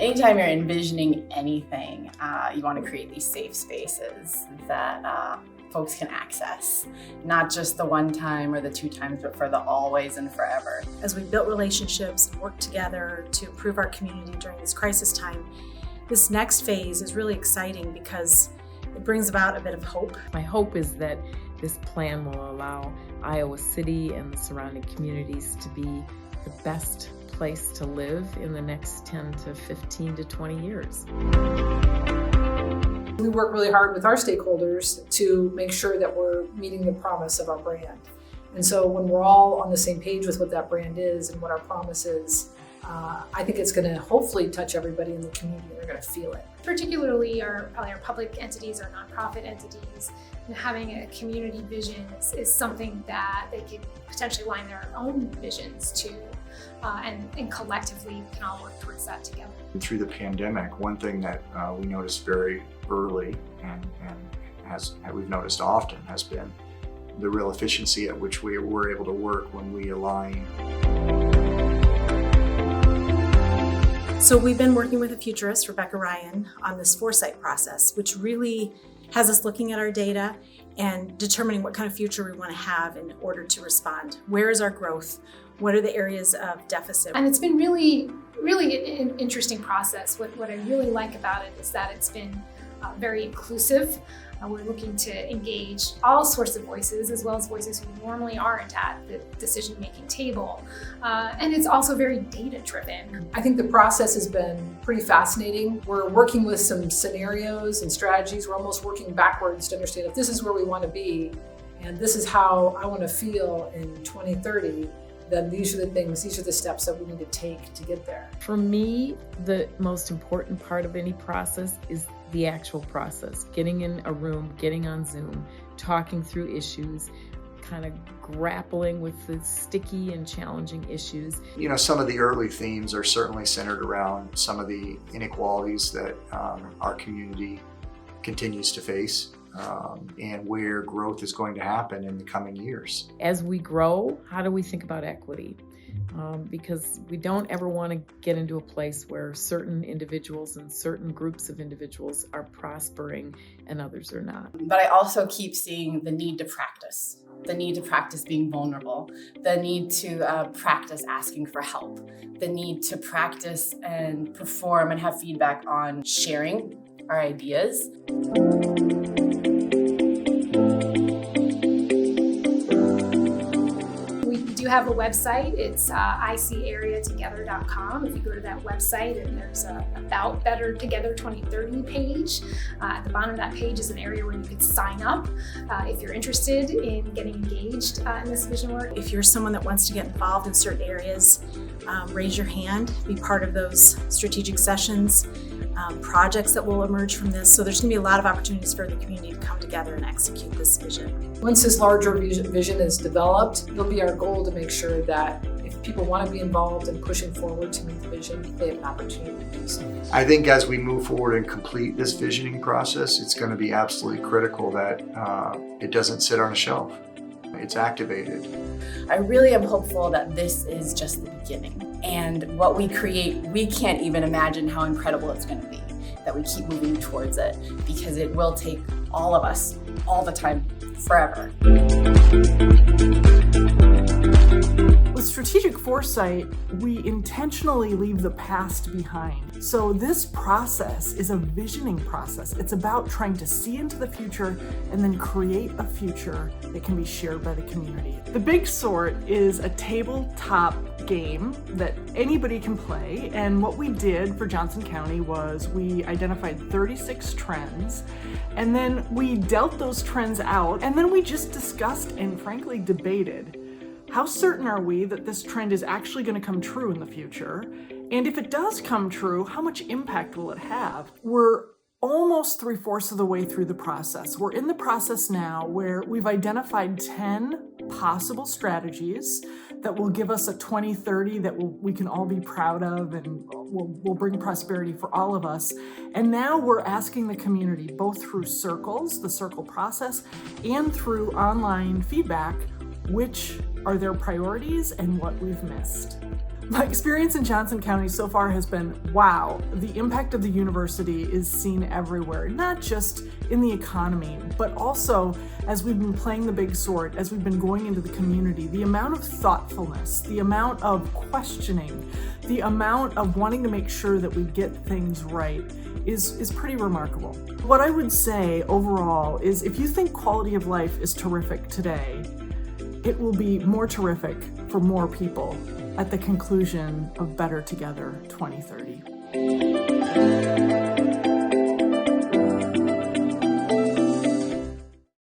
Anytime you're envisioning anything, you want to create these safe spaces that folks can access, not just the one time or the two times, but for the always and forever. As we built relationships and worked together to improve our community during this crisis time, this next phase is really exciting because it brings about a bit of hope. My hope is that this plan will allow Iowa City and the surrounding communities to be the best place to live in the next 10 to 15 to 20 years. We work really hard with our stakeholders to make sure that we're meeting the promise of our brand. And so when we're all on the same page with what that brand is and what our promise is, I think it's going to hopefully touch everybody in the community. They're going to feel it. Particularly our public entities or nonprofit entities, and having a community vision is something that they can potentially line their own visions to, and collectively we can all work towards that together. Through the pandemic, one thing that we noticed very early and we've noticed often has been the real efficiency at which we were able to work when we align. So we've been working with a futurist, Rebecca Ryan, on this Foresight process, which really has us looking at our data and determining what kind of future we want to have in order to respond. Where is our growth? What are the areas of deficit? And it's been really an interesting process. What I really like about it is that it's been very inclusive. We're looking to engage all sorts of voices, as well as voices who normally aren't at the decision-making table. And it's also very data-driven. I think the process has been pretty fascinating. We're working with some scenarios and strategies. We're almost working backwards to understand if this is where we want to be, and this is how I want to feel in 2030, then these are the steps that we need to take to get there. For me, the most important part of any process is the actual process. Getting in a room, getting on Zoom, talking through issues, kind of grappling with the sticky and challenging issues. You know, some of the early themes are certainly centered around some of the inequalities that our community continues to face. And where growth is going to happen in the coming years. As we grow, how do we think about equity? Because we don't ever want to get into a place where certain individuals and certain groups of individuals are prospering and others are not. But I also keep seeing the need to practice being vulnerable, the need to practice asking for help, the need to practice and perform and have feedback on sharing our ideas. We have a website. It's icareatogether.com. If you go to that website, and there's a About Better Together 2030 page. At the bottom of that page is an area where you can sign up if you're interested in getting engaged in this vision work. If you're someone that wants to get involved in certain areas, raise your hand, be part of those strategic sessions, projects that will emerge from this. So there's going to be a lot of opportunities for the community to come together and execute this vision. Once this larger vision is developed, it'll be our goal to make sure that if people want to be involved in pushing forward to meet the vision, they have an opportunity to do so. I think as we move forward and complete this visioning process, it's going to be absolutely critical that it doesn't sit on a shelf. It's activated. I really am hopeful that this is just the beginning. And what we create, we can't even imagine how incredible it's going to be, that we keep moving towards it, because it will take all of us, all the time, forever. With strategic foresight, we intentionally leave the past behind. So this process is a visioning process. It's about trying to see into the future and then create a future that can be shared by the community. The Big Sort is a tabletop game that anybody can play, and what we did for Johnson County was we identified 36 trends, and then we dealt those trends out, and then we just discussed and frankly debated. How certain are we that this trend is actually going to come true in the future? And if it does come true, how much impact will it have? We're almost 3/4 of the way through the process. We're in the process now where we've identified 10 possible strategies that will give us a 2030 that we can all be proud of and will bring prosperity for all of us. And now we're asking the community, both through circles, the circle process, and through online feedback, which are their priorities and what we've missed. My experience in Johnson County so far has been, wow, the impact of the university is seen everywhere, not just in the economy, but also as we've been playing the big sword, as we've been going into the community, the amount of thoughtfulness, the amount of questioning, the amount of wanting to make sure that we get things right is pretty remarkable. What I would say overall is if you think quality of life is terrific today, it will be more terrific for more people at the conclusion of Better Together 2030.